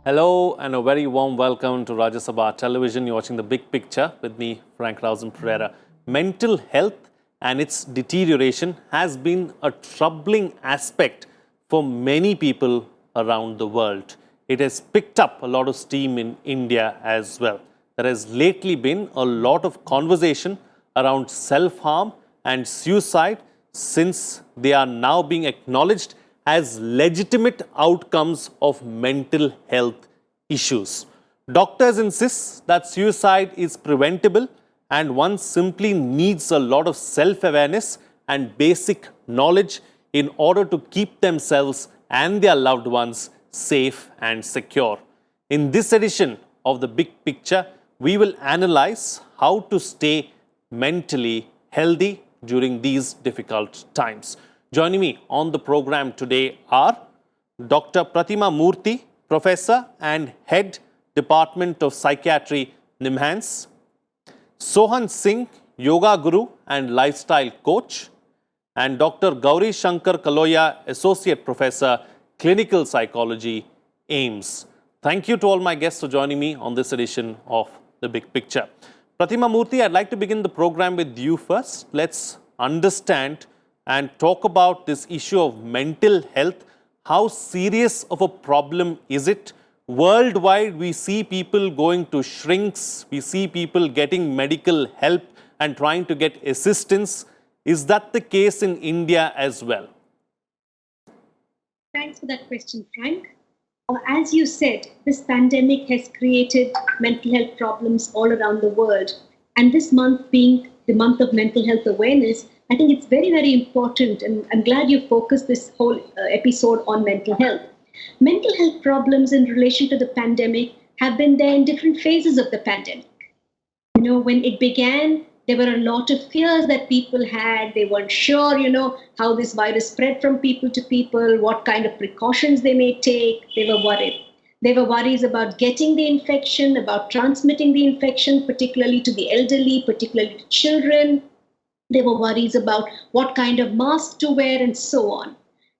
Hello and a very warm welcome to Rajya Sabha Television. You're watching The Big Picture with me, Frank Rausan Pereira. Mental health and its deterioration has been a troubling aspect for many people around the world. It has picked up a lot of steam in India as well. There has lately been a lot of conversation around self-harm and suicide since they are now being acknowledged as legitimate outcomes of mental health issues. Doctors insist that suicide is preventable and one simply needs a lot of self-awareness and basic knowledge in order to keep themselves and their loved ones safe and secure. In this edition of The Big Picture, we will analyze how to stay mentally healthy during these difficult times. Joining me on the program today are Dr. Murthy, Professor and Head, Department of Psychiatry, NIMHANS, Sohan Singh, Yoga Guru and Lifestyle Coach, and Dr. Gauri Shankar Kaloiya, Associate Professor, Clinical Psychology, AIIMS. Thank you to all my guests for joining me on this edition of The Big Picture. Murthy, I'd like to begin the program with you first. Let's understand and talk about this issue of mental health. How serious of a problem is it? Worldwide, we see people going to shrinks, we see people getting medical help and trying to get assistance. Is that the case in India as well? Thanks for that question, Frank. As you said, this pandemic has created mental health problems all around the world. And this month being the month of mental health awareness, I think it's very, very important, and I'm glad you focused this whole episode on mental health. Mental health problems in relation to the pandemic have been there in different phases of the pandemic. You know, when it began, there were a lot of fears that people had. They weren't sure, how this virus spread from people to people, what kind of precautions they may take. They were worried. There were worries about getting the infection, about transmitting the infection, particularly to the elderly, particularly to children. There were worries about what kind of mask to wear and so on.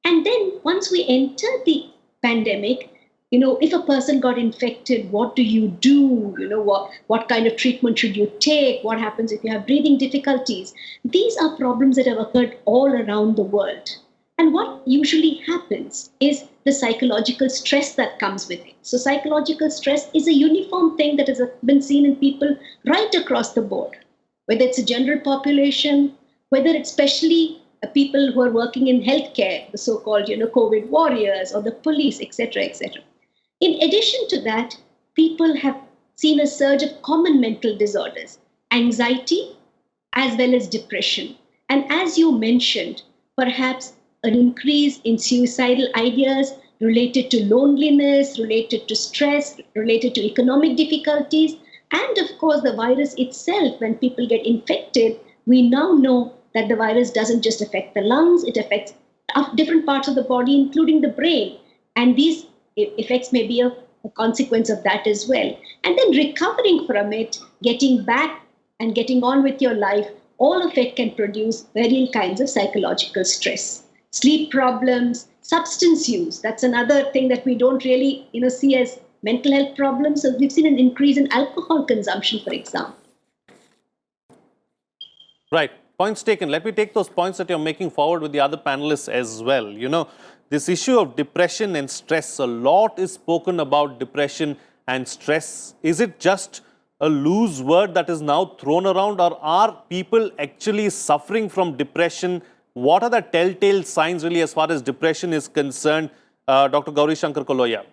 And then once we entered the pandemic, if a person got infected, what do you do? What kind of treatment should you take? What happens if you have breathing difficulties? These are problems that have occurred all around the world. And what usually happens is the psychological stress that comes with it. So psychological stress is a uniform thing that has been seen in people right across the board, whether it's a general population, whether it's especially people who are working in healthcare, the so-called, COVID warriors or the police, etc., etc. In addition to that, people have seen a surge of common mental disorders, anxiety, as well as depression. And as you mentioned, perhaps an increase in suicidal ideas related to loneliness, related to stress, related to economic difficulties, and of course, the virus itself, when people get infected, we now know that the virus doesn't just affect the lungs, it affects different parts of the body, including the brain. And these effects may be a consequence of that as well. And then recovering from it, getting back and getting on with your life, all of it can produce various kinds of psychological stress. Sleep problems, substance use, that's another thing that we don't really see as mental health problems. So we've seen an increase in alcohol consumption, for example. Right. Points taken. Let me take those points that you're making forward with the other panelists as well. This issue of depression and stress, a lot is spoken about depression and stress. Is it just a loose word that is now thrown around, or are people actually suffering from depression? What are the telltale signs really as far as depression is concerned? Dr. Gauri Shankar Kaloiya.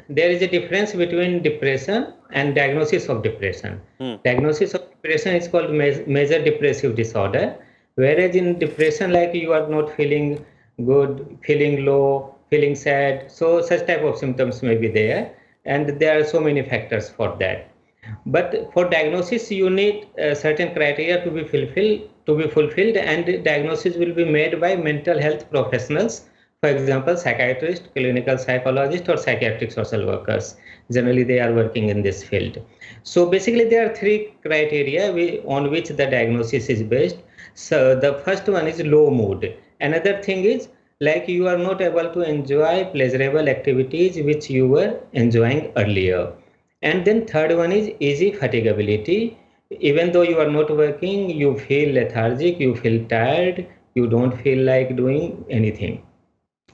There is a difference between depression and diagnosis of depression. Diagnosis of depression is called major depressive disorder, whereas in depression, like you are not feeling good, feeling low, feeling sad, so such type of symptoms may be there, and there are so many factors for that. But for diagnosis, you need certain criteria to be fulfilled, and diagnosis will be made by mental health professionals. For example, psychiatrists, clinical psychologists, or psychiatric social workers. Generally, they are working in this field. So basically, there are three criteria on which the diagnosis is based. So the first one is low mood. Another thing is like you are not able to enjoy pleasurable activities which you were enjoying earlier. And then third one is easy fatigability. Even though you are not working, you feel lethargic, you feel tired, you don't feel like doing anything.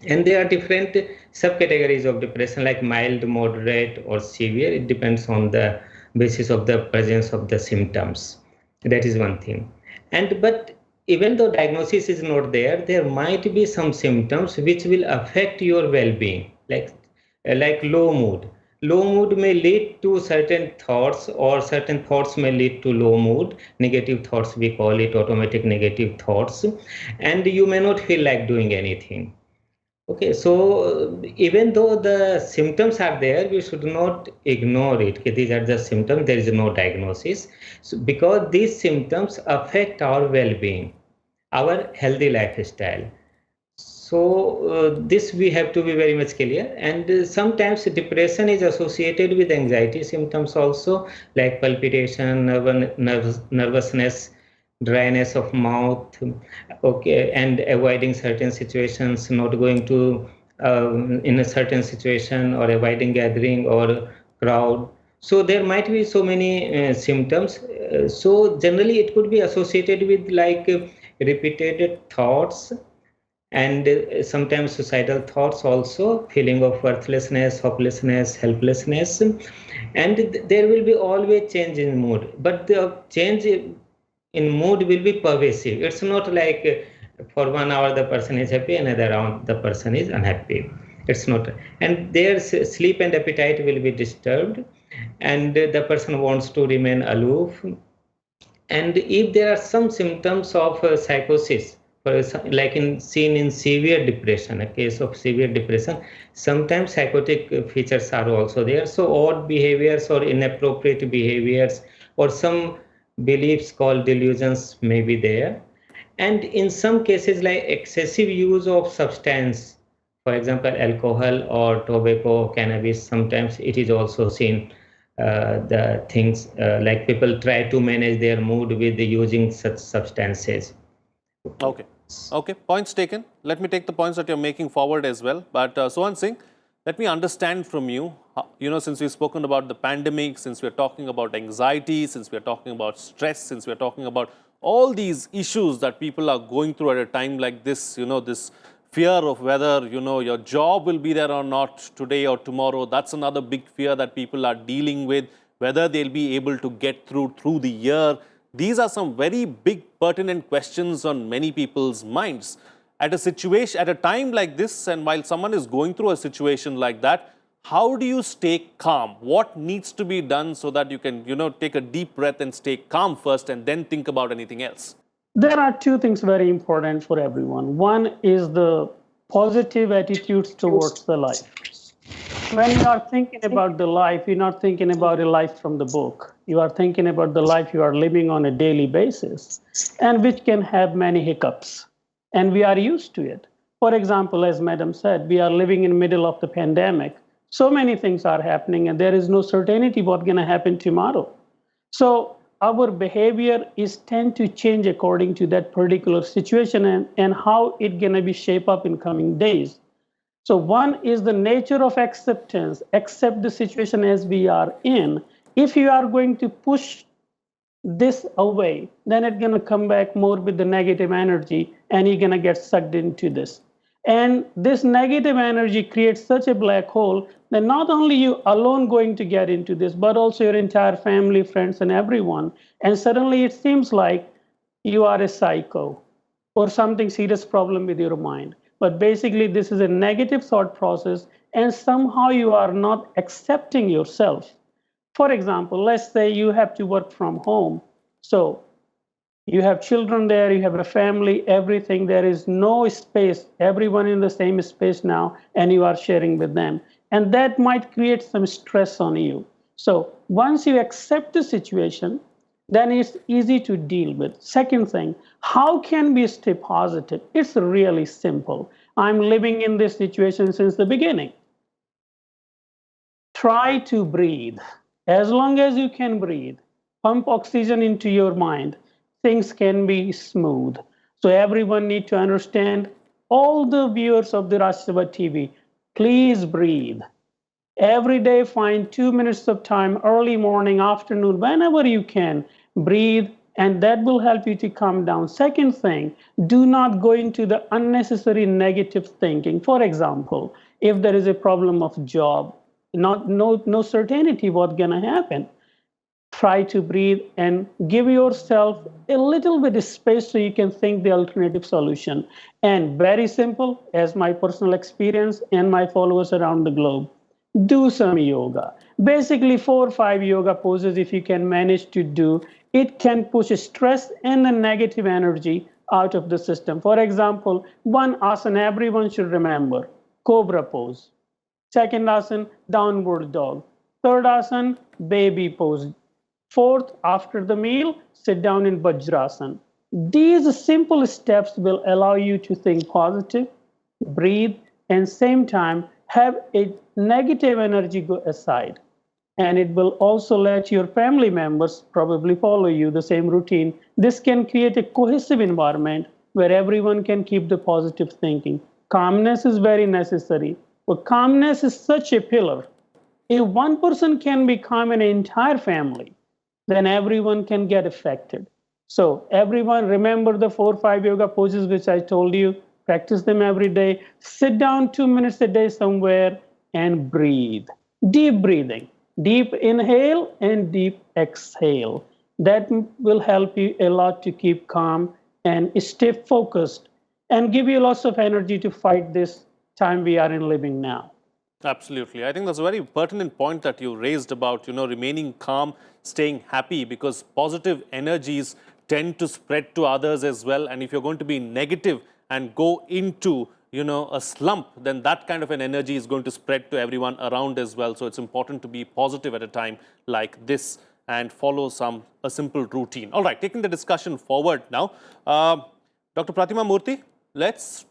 And there are different subcategories of depression like mild, moderate, or severe. It depends on the basis of the presence of the symptoms. That is one thing. And but even though diagnosis is not there, there might be some symptoms which will affect your well-being, like low mood. Low mood may lead to certain thoughts, or certain thoughts may lead to low mood. Negative thoughts, we call it automatic negative thoughts, and you may not feel like doing anything. Okay, so even though the symptoms are there, we should not ignore it. Okay, these are the symptoms, there is no diagnosis. So because these symptoms affect our well-being, our healthy lifestyle. So this we have to be very much clear. And sometimes depression is associated with anxiety symptoms also, like palpitation, nervousness, dryness of mouth, okay, and avoiding certain situations, not going to in a certain situation, or avoiding gathering or crowd. So there might be so many symptoms. So generally it could be associated with like repeated thoughts, and sometimes suicidal thoughts also, feeling of worthlessness, hopelessness, helplessness. And there will be always change in mood, but the change in mood will be pervasive. It's not like for 1 hour the person is happy, another round the person is unhappy. It's not. And their sleep and appetite will be disturbed, and the person wants to remain aloof. And if there are some symptoms of psychosis, like seen in severe depression, a case of severe depression, sometimes psychotic features are also there. So odd behaviors or inappropriate behaviors, or some beliefs called delusions may be there. And in some cases, like excessive use of substance, for example, alcohol or tobacco, cannabis, sometimes it is also seen. The things like people try to manage their mood with using such substances. Okay. Okay. Points taken. Let me take the points that you're making forward as well. But Sohan Singh, let me understand from you, since we've spoken about the pandemic, since we're talking about anxiety, since we're talking about stress, since we're talking about all these issues that people are going through at a time like this, this fear of whether, your job will be there or not today or tomorrow. That's another big fear that people are dealing with, whether they'll be able to get through the year. These are some very big pertinent questions on many people's minds. At a time like this, and while someone is going through a situation like that, how do you stay calm? What needs to be done so that you can, take a deep breath and stay calm first and then think about anything else? There are two things very important for everyone. One is the positive attitudes towards the life. When you are thinking about the life, you're not thinking about a life from the book. You are thinking about the life you are living on a daily basis, and which can have many hiccups. And we are used to it. For example, as Madam said, we are living in the middle of the pandemic. So many things are happening, and there is no certainty what's going to happen tomorrow. So our behavior is tend to change according to that particular situation and how it's going to be shape up in coming days. So one is the nature of acceptance. Accept the situation as we are in. If you are going to push this away, then it's going to come back more with the negative energy, and you're going to get sucked into this. And this negative energy creates such a black hole that not only you alone going to get into this, but also your entire family, friends, and everyone. And suddenly it seems like you are a psycho or something serious problem with your mind. But basically, this is a negative thought process, and somehow you are not accepting yourself. For example, let's say you have to work from home. So you have children there, you have a family, everything. There is no space, everyone in the same space now, and you are sharing with them. And that might create some stress on you. So once you accept the situation, then it's easy to deal with. Second thing, how can we stay positive? It's really simple. I'm living in this situation since the beginning. Try to breathe. As long as you can breathe, pump oxygen into your mind, things can be smooth. So everyone needs to understand all the viewers of the Rajya Sabha TV, please breathe. Every day, find 2 minutes of time, early morning, afternoon, whenever you can, breathe, and that will help you to calm down. Second thing, do not go into the unnecessary negative thinking. For example, if there is a problem of job, no certainty what's gonna happen. Try to breathe and give yourself a little bit of space so you can think the alternative solution. And very simple, as my personal experience and my followers around the globe, do some yoga. Basically, 4 or 5 yoga poses, if you can manage to do, it can push stress and the negative energy out of the system. For example, one asana everyone should remember, cobra pose. Second asana, downward dog. Third asana, baby pose. Fourth, after the meal, sit down in Vajrasana. These simple steps will allow you to think positive, breathe, and same time have a negative energy go aside. And it will also let your family members probably follow you the same routine. This can create a cohesive environment where everyone can keep the positive thinking. Calmness is very necessary, but calmness is such a pillar. If one person can be calm in an entire family, then everyone can get affected. So everyone remember the 4 or 5 yoga poses which I told you, practice them every day, sit down 2 minutes a day somewhere and breathe. Deep breathing, deep inhale and deep exhale. That will help you a lot to keep calm and stay focused and give you lots of energy to fight this time we are in living now. Absolutely. I think that's a very pertinent point that you raised about, remaining calm, staying happy, because positive energies tend to spread to others as well. And if you're going to be negative and go into, a slump, then that kind of an energy is going to spread to everyone around as well. So it's important to be positive at a time like this and follow a simple routine. All right, taking the discussion forward now. Dr. Pratima Murthy, let's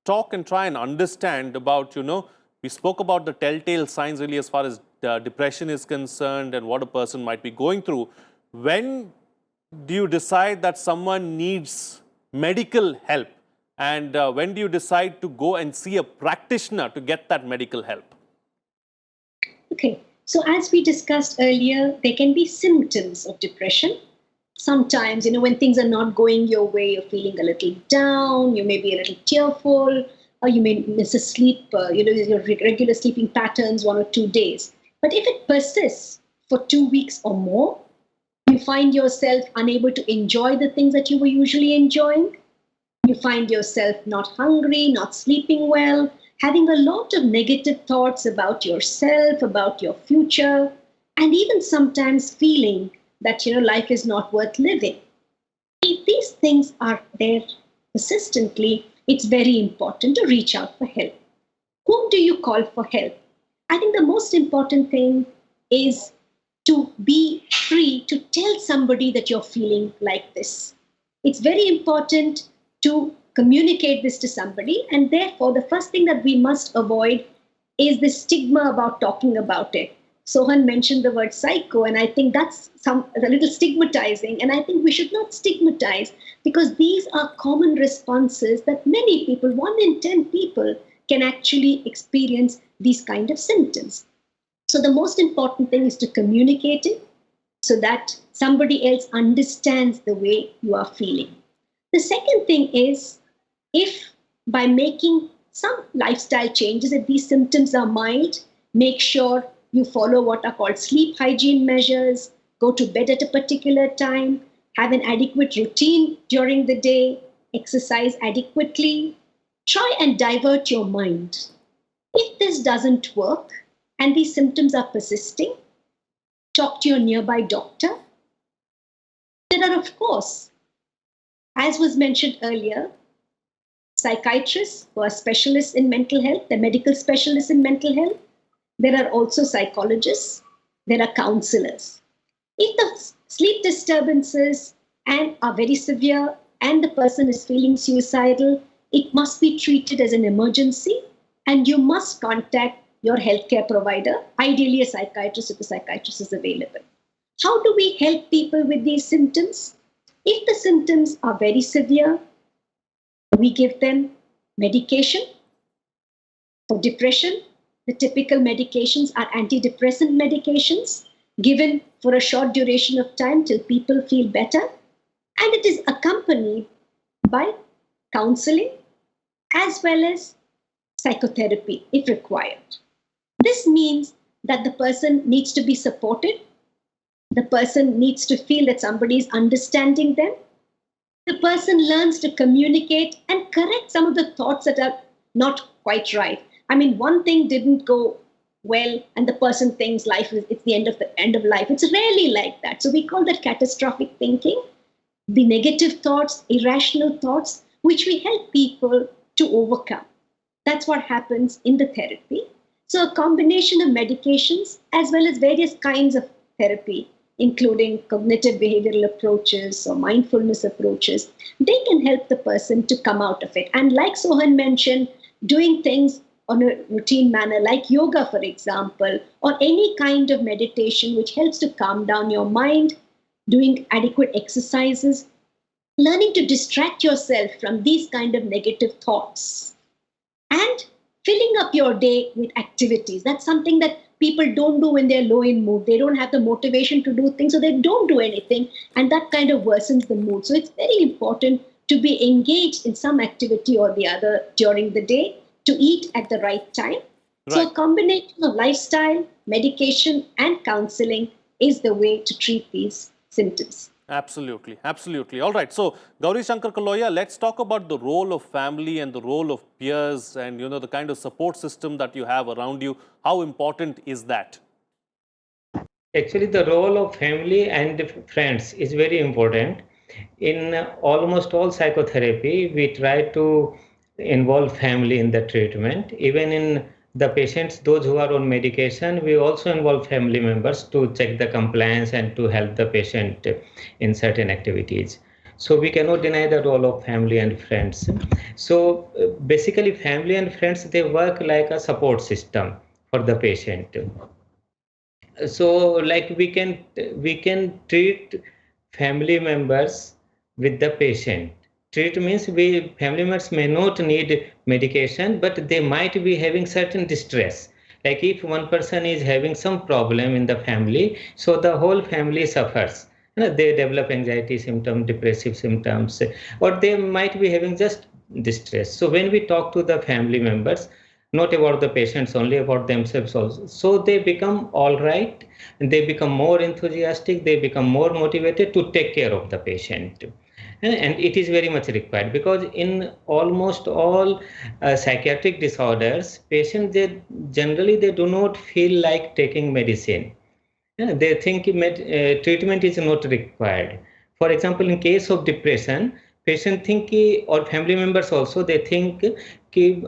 talk and try and understand about, we spoke about the telltale signs really as far as depression is concerned and what a person might be going through. When do you decide that someone needs medical help? And when do you decide to go and see a practitioner to get that medical help? Okay, so as we discussed earlier, there can be symptoms of depression. Sometimes, when things are not going your way, you're feeling a little down, you may be a little tearful, or you may miss a sleep, your regular sleeping patterns 1 or 2 days. But if it persists for 2 weeks or more, you find yourself unable to enjoy the things that you were usually enjoying. You find yourself not hungry, not sleeping well, having a lot of negative thoughts about yourself, about your future, and even sometimes feeling that, life is not worth living. If these things are there persistently, it's very important to reach out for help. Whom do you call for help? I think the most important thing is to be free to tell somebody that you're feeling like this. It's very important to communicate this to somebody, and therefore the first thing that we must avoid is the stigma about talking about it. Sohan mentioned the word psycho, and I think that's a little stigmatizing, and I think we should not stigmatize, because these are common responses that many people, 1 in 10 people, can actually experience these kind of symptoms. So the most important thing is to communicate it so that somebody else understands the way you are feeling. The second thing is, if by making some lifestyle changes, if these symptoms are mild, make sure you follow what are called sleep hygiene measures, go to bed at a particular time, have an adequate routine during the day, exercise adequately, try and divert your mind. If this doesn't work and these symptoms are persisting, talk to your nearby doctor. There are, of course, as was mentioned earlier, psychiatrists who are specialists in mental health, they're medical specialists in mental health. There are also psychologists, there are counselors. If the sleep disturbances are very severe and the person is feeling suicidal, it must be treated as an emergency and you must contact your healthcare provider, ideally a psychiatrist if the psychiatrist is available. How do we help people with these symptoms? If the symptoms are very severe, we give them medication. For depression, the typical medications are antidepressant medications given for a short duration of time till people feel better. And it is accompanied by counseling as well as psychotherapy if required. This means that the person needs to be supported. The person needs to feel that somebody is understanding them. The person learns to communicate and correct some of the thoughts that are not quite right. I mean, one thing didn't go well, and the person thinks it's the end of life. It's rarely like that. So we call that catastrophic thinking. The negative thoughts, irrational thoughts, which we help people to overcome. That's what happens in the therapy. So a combination of medications as well as various kinds of therapy, including cognitive behavioral approaches or mindfulness approaches, they can help the person to come out of it. And like Sohan mentioned, doing things on a routine manner, like yoga, for example, or any kind of meditation which helps to calm down your mind, doing adequate exercises, learning to distract yourself from these kind of negative thoughts, and filling up your day with activities. That's something that people don't do when they're low in mood. They don't have the motivation to do things, so they don't do anything, and that kind of worsens the mood. So it's very important to be engaged in some activity or the other during the day, to eat at the right time. Right. So a combination of lifestyle, medication, and counseling is the way to treat these symptoms. Absolutely, absolutely. All right. So, Gauri, Shankar, Kaloiya, let's talk about the role of family and the role of peers and, the kind of support system that you have around you. How important is that? Actually, the role of family and friends is very important. In almost all psychotherapy, we try to involve family in the treatment. Even in the patients, those who are on medication, we also involve family members to check the compliance and to help the patient in certain activities. So we cannot deny the role of family and friends. So basically, family and friends, they work like a support system for the patient. So like we can treat family members with the patient. Treat means family members may not need medication, but they might be having certain distress. Like if one person is having some problem in the family, so the whole family suffers. They develop anxiety symptoms, depressive symptoms, or they might be having just distress. So when we talk to the family members, not about the patients only, about themselves also, so they become all right, and they become more enthusiastic, they become more motivated to take care of the patient. And it is very much required, because in almost all psychiatric disorders, patients, they do not feel like taking medicine. They think treatment is not required. For example, in case of depression, patient think, or family members also, they think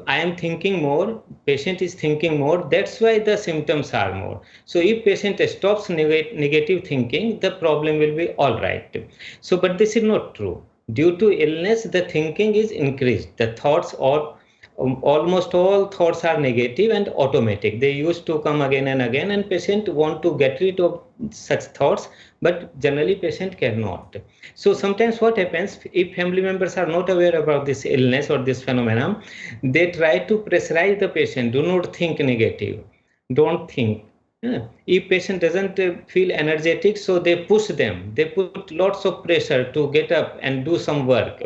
I am thinking more, patient is thinking more, that's why the symptoms are more. So if patient stops negative thinking, the problem will be all right. So but this is not true. Due to illness, the thinking is increased. The thoughts, or almost all thoughts, are negative and automatic. They used to come again and again, and patient want to get rid of such thoughts, but generally patient cannot. So sometimes what happens, if family members are not aware about this illness or this phenomenon, they try to pressurize the patient. Do not think negative. Don't think. If patient doesn't feel energetic, so they push them. They put lots of pressure to get up and do some work,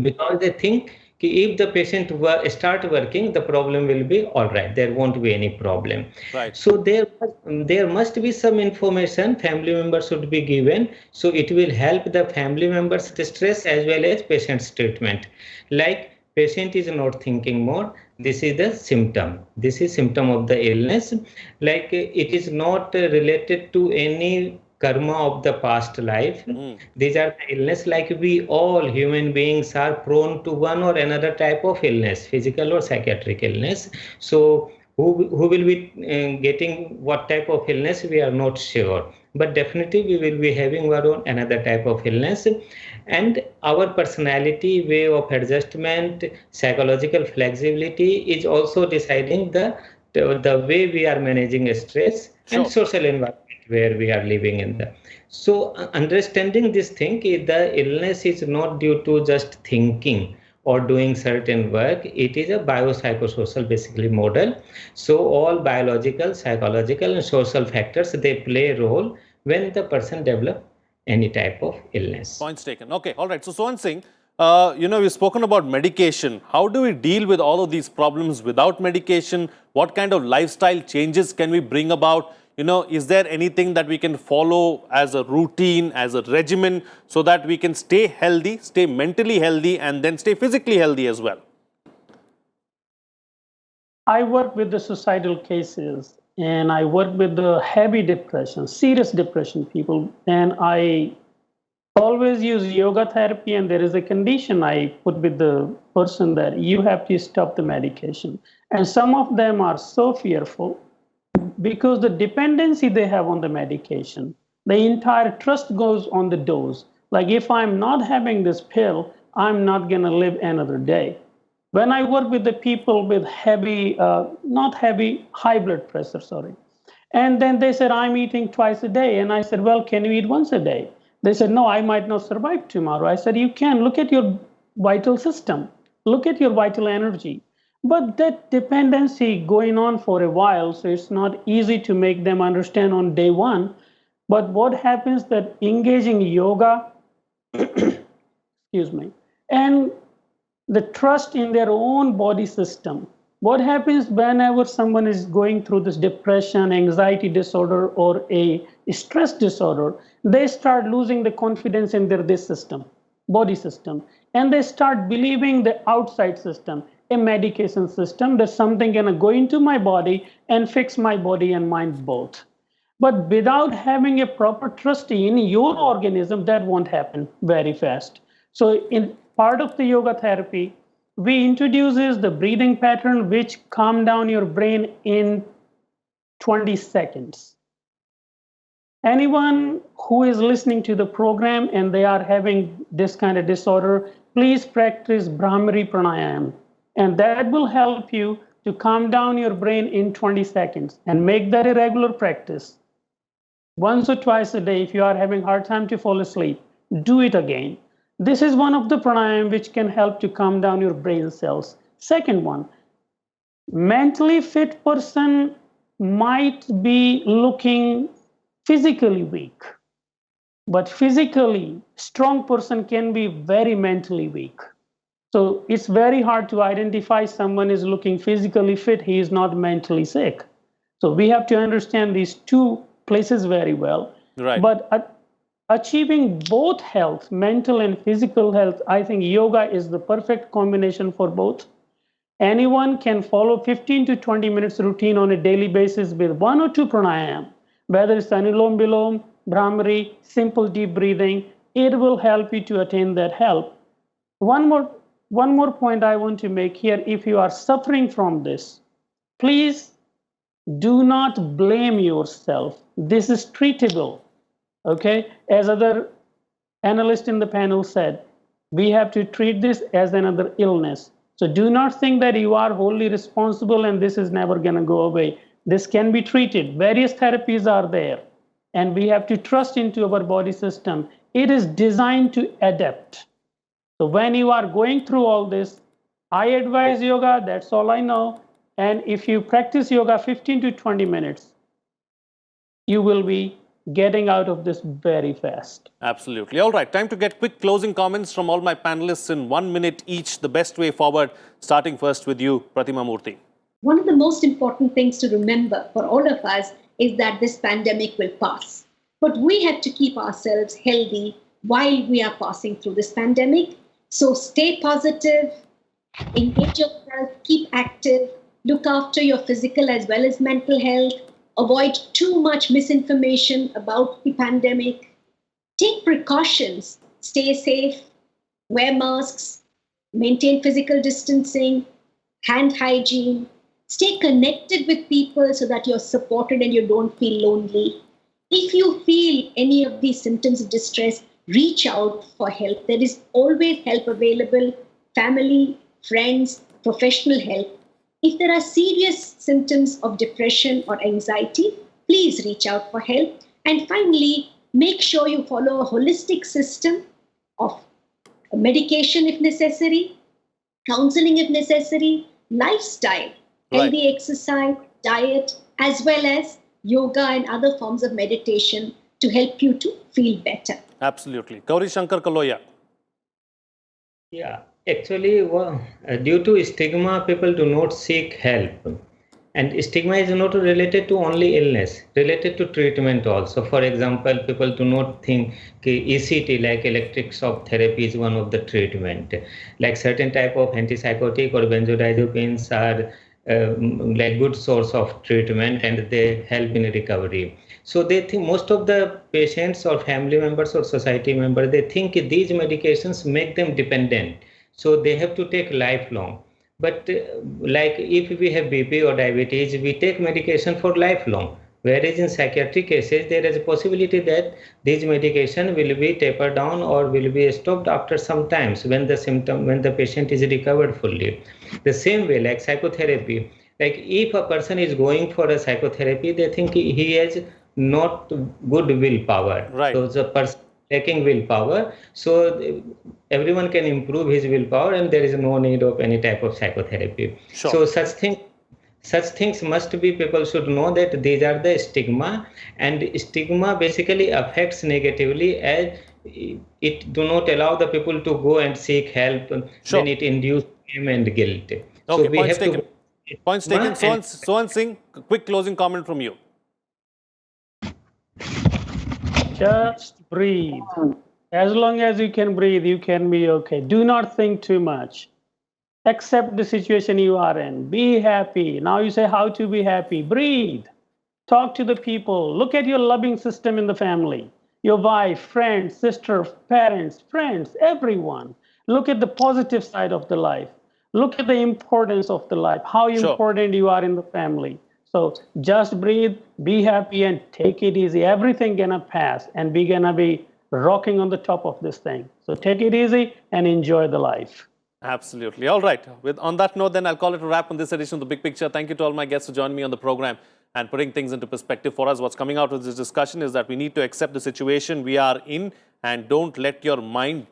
because they think if the patient start working, the problem will be all right. There won't be any problem. Right. So there must be some information family members should be given, so it will help the family members' distress as well as patient's treatment. Like patient is not thinking more. This is the symptom. This is symptom of the illness. Like it is not related to any karma of the past life. These are the illness. Like we all human beings are prone to one or another type of illness, physical or psychiatric illness. So who will be getting what type of illness, we are not sure, but definitely we will be having one or another type of illness. And our personality, way of adjustment, psychological flexibility is also deciding the way we are managing stress. Sure. And social environment where we are living in the. So understanding this thing, the illness is not due to just thinking or doing certain work, it is a biopsychosocial basically model. So all biological, psychological, and social factors, they play a role when the person develops any type of illness. Points taken. Okay, all right. So, Sohan Singh, we've spoken about medication. How do we deal with all of these problems without medication? What kind of lifestyle changes can we bring about? Is there anything that we can follow as a routine, as a regimen, so that we can stay healthy, stay mentally healthy, and then stay physically healthy as well? I work with the suicidal cases, and I work with the heavy depression, serious depression people, and I always use yoga therapy, and there is a condition I put with the person that you have to stop the medication. And some of them are so fearful because the dependency they have on the medication, the entire trust goes on the dose. Like, if I'm not having this pill, I'm not going to live another day. When I work with the people with high blood pressure, and then they said, I'm eating twice a day. And I said, well, can you eat once a day? They said, no, I might not survive tomorrow. I said, you can. Look at your vital system. Look at your vital energy. But that dependency going on for a while, so it's not easy to make them understand on day one. But what happens that engaging yoga, excuse me, and the trust in their own body system. What happens whenever someone is going through this depression, anxiety disorder, or a stress disorder, they start losing the confidence in their body system, and they start believing the outside system, a medication system, that something gonna go into my body and fix my body and mind both. But without having a proper trust in your organism, that won't happen very fast. So in part of the yoga therapy, we introduces the breathing pattern which calm down your brain in 20 seconds. Anyone who is listening to the program and they are having this kind of disorder, please practice Brahmari Pranayam. And that will help you to calm down your brain in 20 seconds, and make that a regular practice. Once or twice a day, if you are having a hard time to fall asleep, do it again. This is one of the pranayam which can help to calm down your brain cells. Second one, mentally fit person might be looking physically weak, but physically strong person can be very mentally weak. So it's very hard to identify someone is looking physically fit, he is not mentally sick. So we have to understand these two places very well. Right. But achieving both health, mental and physical health, I think yoga is the perfect combination for both. Anyone can follow 15 to 20 minutes routine on a daily basis with 1 or 2 pranayam, whether it's Anulom Vilom, Brahmari, simple deep breathing. It will help you to attain that health. One more point I want to make here. If you are suffering from this, please do not blame yourself. This is treatable. Okay, as other analyst in the panel said, we have to treat this as another illness. So do not think that you are wholly responsible and this is never going to go away. This can be treated. Various therapies are there, and we have to trust into our body system. It is designed to adapt. So when you are going through all this, I advise yoga, that's all I know. And if you practice yoga 15 to 20 minutes, you will be getting out of this very fast. Absolutely. All right, time to get quick closing comments from all my panelists in 1 minute each, the best way forward, starting first with you, Pratima Murthy. One of the most important things to remember for all of us is that this pandemic will pass. But we have to keep ourselves healthy while we are passing through this pandemic. So stay positive, engage yourself, keep active, look after your physical as well as mental health. Avoid too much misinformation about the pandemic. Take precautions. Stay safe. Wear masks. Maintain physical distancing. Hand hygiene. Stay connected with people so that you're supported and you don't feel lonely. If you feel any of these symptoms of distress, reach out for help. There is always help available. Family, friends, professional help. If there are serious symptoms of depression or anxiety, please reach out for help. And finally, make sure you follow a holistic system of medication if necessary, counseling if necessary, lifestyle, healthy exercise, diet, as well as yoga and other forms of meditation to help you to feel better. Absolutely. Gauri, Shankar, Kaloiya. Yeah, actually, due to stigma, people do not seek help. And stigma is not related to only illness, related to treatment also. For example, people do not think ECT, like electric shock therapy, is one of the treatment. Like certain type of antipsychotic or benzodiazepines are like good source of treatment, and they help in recovery. So they think, most of the patients or family members or society members, they think these medications make them dependent. So they have to take lifelong. But like if we have BP or diabetes, we take medication for lifelong. Whereas in psychiatric cases, there is a possibility that these medication will be tapered down or will be stopped after some times when the patient is recovered fully. The same way, like psychotherapy, like if a person is going for a psychotherapy, they think he has not good willpower. Right. So the person taking willpower, so everyone can improve his willpower, and there is no need of any type of psychotherapy. Sure. So such things must be, people should know that these are the stigma, and stigma basically affects negatively, as it do not allow the people to go and seek help. Sure. Then it induces shame and guilt. Okay, So we points have taken. to Points taken. Sohan Singh, quick closing comment from you. Just breathe. As long as you can breathe, you can be okay. Do not think too much. Accept the situation you are in. Be happy. Now you say how to be happy. Breathe. Talk to the people. Look at your loving system in the family. Your wife, friends, sister, parents, friends, everyone. Look at the positive side of the life. Look at the importance of the life, how important you are in the family. So just breathe, be happy, and take it easy. Everything gonna pass, and we're gonna be rocking on the top of this thing. So take it easy and enjoy the life. Absolutely. All right. On that note, then I'll call it a wrap on this edition of The Big Picture. Thank you to all my guests for joining me on the program and putting things into perspective for us. What's coming out of this discussion is that we need to accept the situation we are in, and don't let your mind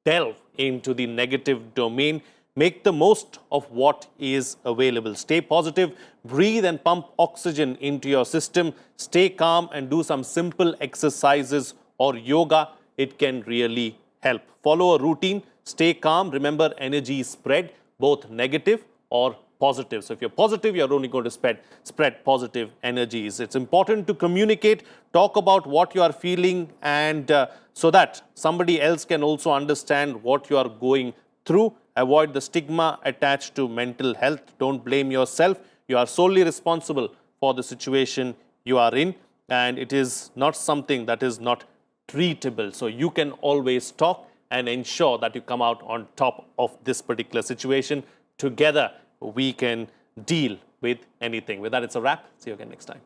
delve into the negative domain. Make the most of what is available. Stay positive, breathe and pump oxygen into your system. Stay calm and do some simple exercises or yoga. It can really help. Follow a routine, stay calm. Remember, energy is spread, both negative or positive. So if you're positive, you're only going to spread positive energies. It's important to communicate, talk about what you are feeling, and so that somebody else can also understand what you are going through. Avoid the stigma attached to mental health. Don't blame yourself. You are solely responsible for the situation you are in, and it is not something that is not treatable. So you can always talk and ensure that you come out on top of this particular situation. Together, we can deal with anything. With that, it's a wrap. See you again next time.